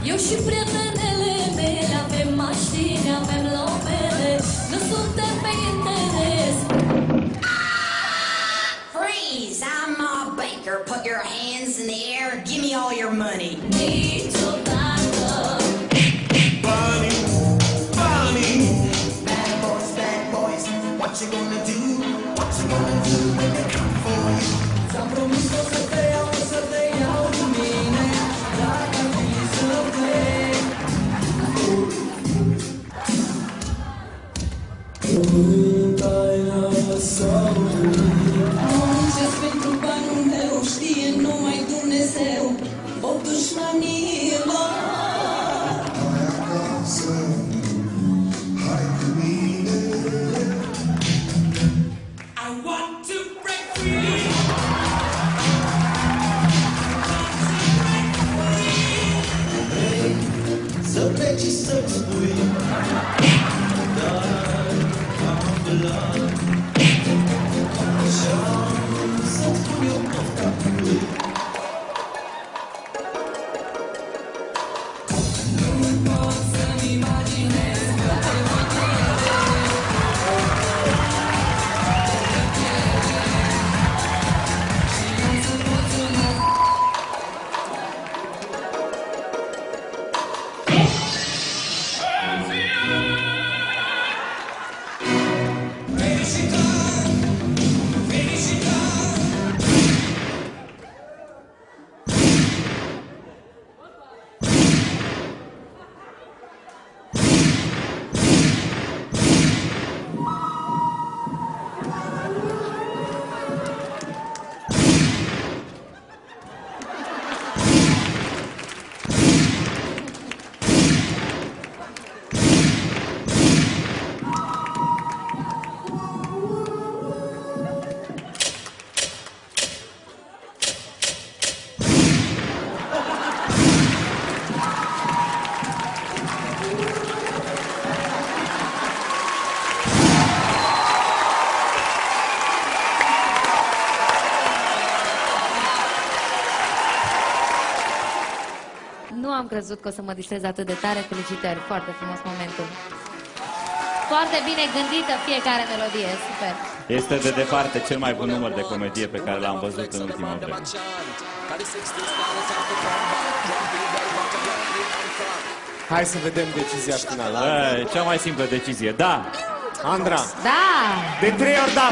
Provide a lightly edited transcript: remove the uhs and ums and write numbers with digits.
Eu și prietenele mele avem mașini, avem lomele, nu suntem pe interes. Freeze! I'm Ma Baker. Put your hands in the air. Give me all your money. Niciodată. Bunny, bunny. Bad boys, what you gonna do? What you gonna do when they come for you? Ți-am promis că o să te iau cu mine, dacă ar fi să plec. Muncesc pentru banul meu, știe numai Dumnezeu, o dușmanilor. Hai acasă, hai cu mine. I want to break free. Să pleci și să spui. Dar ambulant. Să-mi spun eu pofta lui. Nu am crezut că o să mă distrez atât de tare. Felicitări, foarte frumos momentul. Foarte bine gândită fiecare melodie, super. Este de departe cel mai bun număr de comedie pe care l-am văzut în ultima vreme. Hai să vedem decizia finală. Cea mai simplă decizie, da! Andra, Da! de 3 ori da!